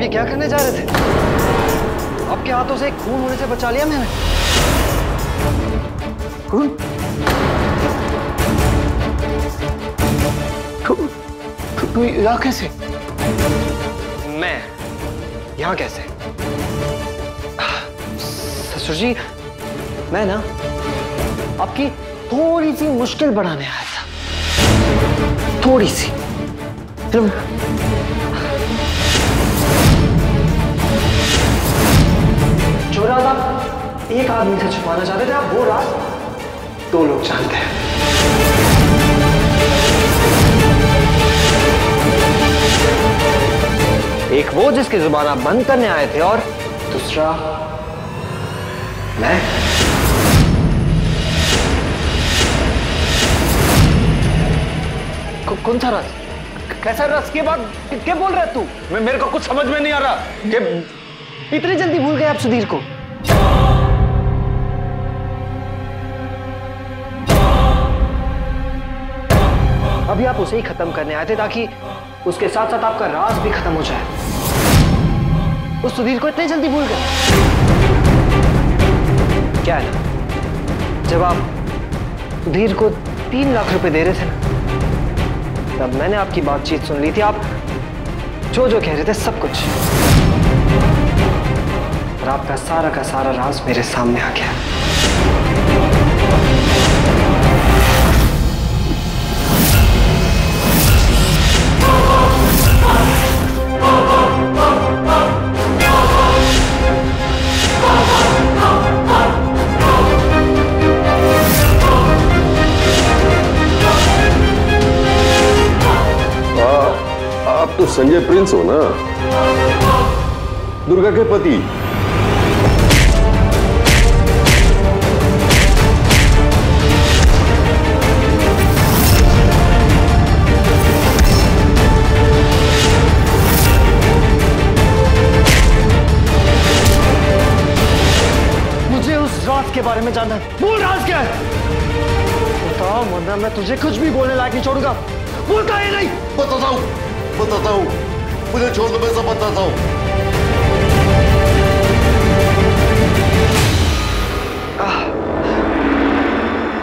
ये क्या करने जा रहे थे? आपके हाथों से खून होने से बचा लिया मैंने। खून? तू यहाँ कैसे? मैं यहाँ कैसे? ससुर जी, मैं ना आपकी थोड़ी सी मुश्किल बढ़ाने आया था, थोड़ी सी। जो राज आप एक आदमी से छुपाना चाहते थे, आप वो राज 2 लोग जानते हैं। एक वो जिसकी जुबान आप बंद करने आए थे, और दूसरा मैं। कौन सा राज? कैसा राज? के बाद क्या बोल रहा है तू? मेरे को कुछ समझ में नहीं आ रहा कि इतनी जल्दी भूल गए आप सुधीर को। अभी आप उसे ही खत्म करने आए थे ताकि उसके साथ साथ आपका राज भी खत्म हो जाए। उस सुधीर को इतनी जल्दी भूल गए? क्या है ना, जब आप सुधीर को 3 लाख रुपए दे रहे थे ना, तब मैंने आपकी बातचीत सुन ली थी। आप जो जो कह रहे थे सब कुछ, और आपका सारा का सारा राज मेरे सामने आ गया। आप तो संजय प्रिंस हो ना, दुर्गा के पति। मुझे उस राज के बारे में जानना है। बोल, राज क्या है? बताओ, वरना मैं तुझे कुछ भी बोलने लायक नहीं छोड़ूंगा। बोलता है नहीं? बताता हूँ, मुझे छोड़ दो, मैं सब बताता हूँ।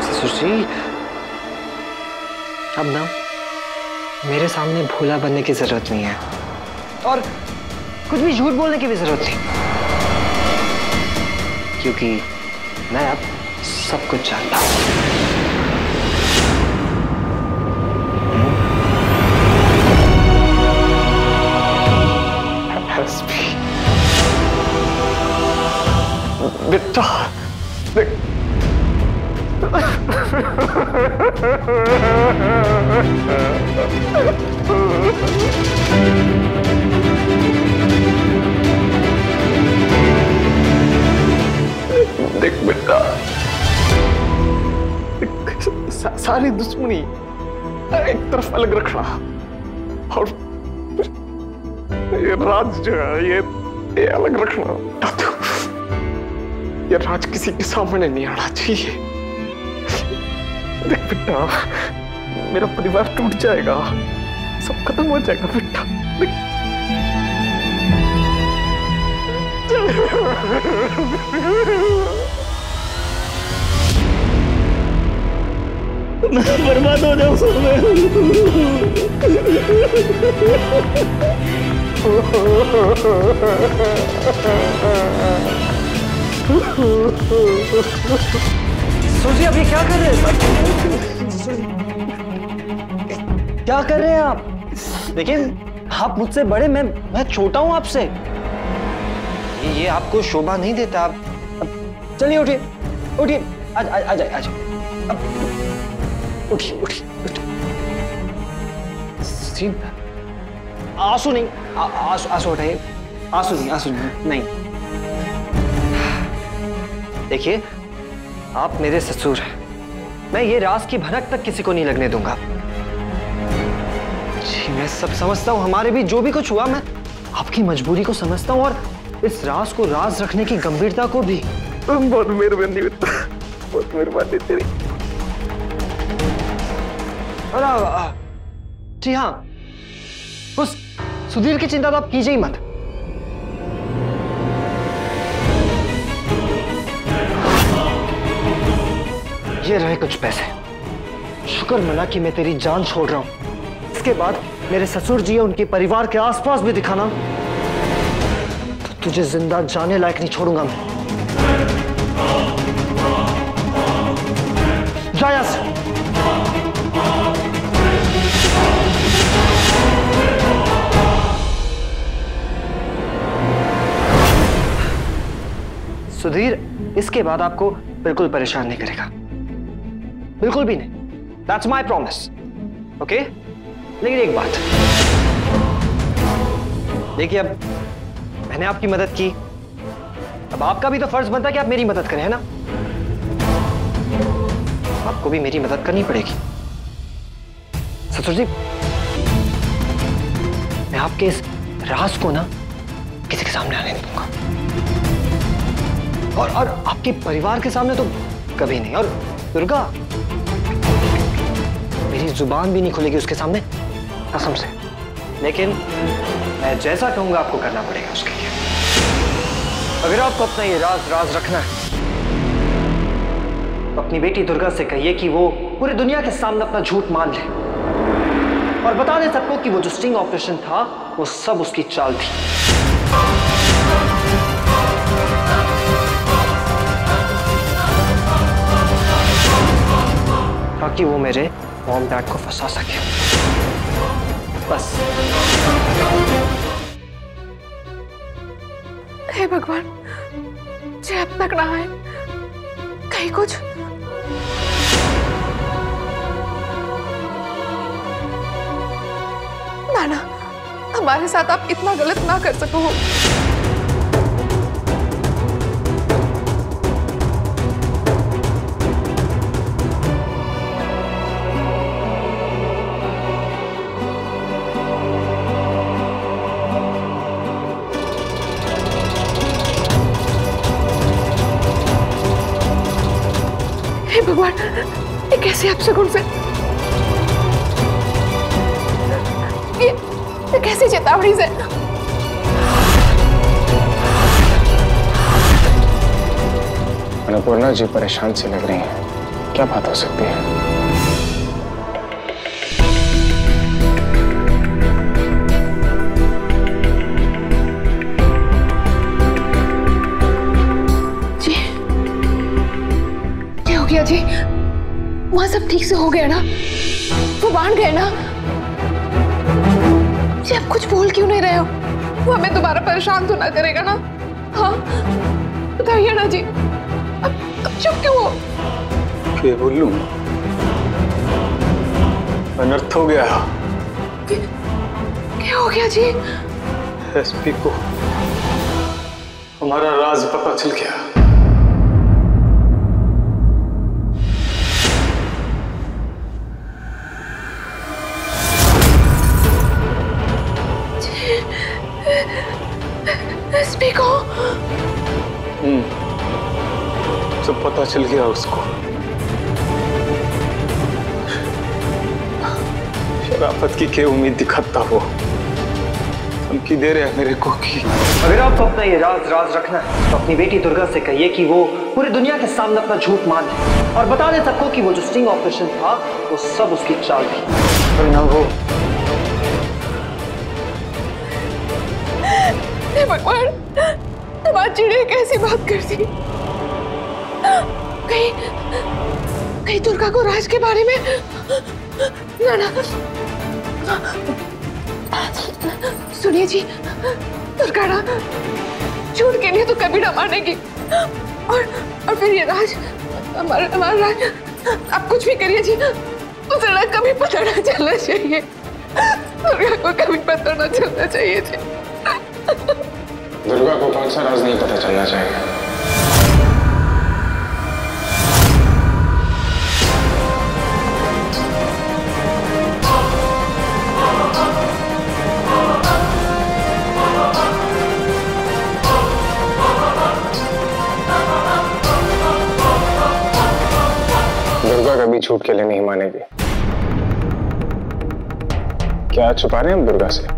ससुर जी, अब ना मेरे सामने भोला बनने की जरूरत नहीं है, और कुछ भी झूठ बोलने की भी जरूरत नहीं, क्योंकि मैं अब सब कुछ जानता हूँ। बेटा, देख, देख बेटा, सारी दुश्मनी एक तरफ अलग रखना, और ये राज जो है ये अलग रखना। ये राज किसी के सामने नहीं आना चाहिए। देख बेटा, मेरा परिवार टूट जाएगा, सब खत्म हो जाएगा बेटा। बर्बाद हो जाऊं सब मैं। सोचिए, अब ये क्या कर रहे हैं? क्या कर रहे हैं आप? देखिए, आप मुझसे बड़े, मैं छोटा हूं आपसे। ये आपको शोभा नहीं देता। आप चलिए, उठिए उठिए, आ जाइए। उठिए उठिए। आंसू नहीं, आंसू उठाइए। आंसू नहीं। देखिए, आप मेरे ससुर हैं, मैं ये राज की भनक तक किसी को नहीं लगने दूंगा। जी, मैं सब समझता हूँ, हमारे भी जो भी कुछ हुआ, मैं आपकी मजबूरी को समझता हूँ, और इस राज को राज रखने की गंभीरता को भी। बहुत मेहरबानी बेटा, बहुत मेहरबानी तेरी। जी हाँ, उस सुधीर की चिंता तो आप कीजिए ही मत। ये रहे कुछ पैसे। शुक्र मना कि मैं तेरी जान छोड़ रहा हूं। इसके बाद मेरे ससुर जी या उनके परिवार के आसपास भी दिखाना तो तुझे जिंदा जाने लायक नहीं छोड़ूंगा मैं। जा यहां से। सुधीर इसके बाद आपको बिल्कुल परेशान नहीं करेगा, बिल्कुल भी नहीं। That's my promise, okay? लेकिन एक बात, देखिए अब मैंने आपकी मदद की, अब आपका भी तो फर्ज बनता है कि आप मेरी मदद करें, है ना? आपको भी मेरी मदद करनी पड़ेगी। ससुर जी, मैं आपके इस राज को ना किसी के सामने आने नहीं दूंगा, और आपके परिवार के सामने तो कभी नहीं। और दुर्गा, मेरी जुबान भी नहीं खुलेगी उसके सामने, कसम से। लेकिन मैं जैसा कहूंगा आपको करना पड़ेगा उसके लिए। अगर आपको अपना ये राज रखना है तो अपनी बेटी दुर्गा से कहिए कि वो पूरी दुनिया के सामने अपना झूठ मान ले और बता दे सबको कि वो जो स्टिंग ऑपरेशन था वो सब उसकी चाल थी। ताकि वो मेरे मॉम डैड को फंसा सके, बस। हे भगवान, मुझे अब तक ना है कहीं कुछ। नाना, हमारे साथ आप इतना गलत ना कर सको। भगवान, ये कैसे आप शगुन से, ये कैसी चेतावनी से? अन्नपूर्णा जी परेशान से लग रही हैं, क्या बात हो सकती है? जी, वहां सब ठीक से हो गया ना? वो बांध गए ना? जी, आप कुछ बोल क्यों नहीं रहे हो? वो हमें दोबारा परेशान तो ना करेगा ना? हाँ, बताइए ना जी। अब चुप क्यों हो? क्या बोलूं? अनर्थ हो गया। क्या हो गया जी? एसपी को हमारा राज पता चल गया। एसपी को? सब पता चल गया उसको। शराफत की क्या उम्मीद दिखाता वो, धमकी दे रहे हैं मेरे को कि अगर आपको अपना ये राज रखना है तो अपनी बेटी दुर्गा से कहिए कि वो पूरी दुनिया के सामने अपना झूठ मान ले और बता दे सबको कि वो जो स्टिंग ऑपरेशन था वो सब उसकी चाल थी। और ना वो भगवान, हमारी चिड़िया कैसी बात करती? कहीं दुर्गा को राज के बारे में ना। सुनिए जी, दुर्गा ना झूठ के लिए तो कभी ना मानेगी, और फिर ये राज हमारा राज। आप कुछ भी करिए जी, उसे ना कभी पता ना चलना चाहिए। दुर्गा को कभी पता ना चलना चाहिए जी। दुर्गा को कौन सा राज नहीं पता चलना चाहिए? दुर्गा कभी झूठ के लिए नहीं मानेगी। क्या छुपा रहे हैं हम दुर्गा से?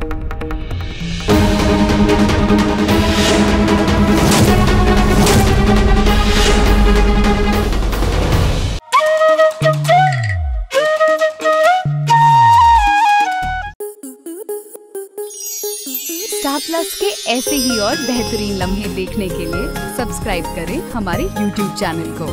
प्लस के ऐसे ही और बेहतरीन लम्हे देखने के लिए सब्सक्राइब करें हमारे YouTube चैनल को।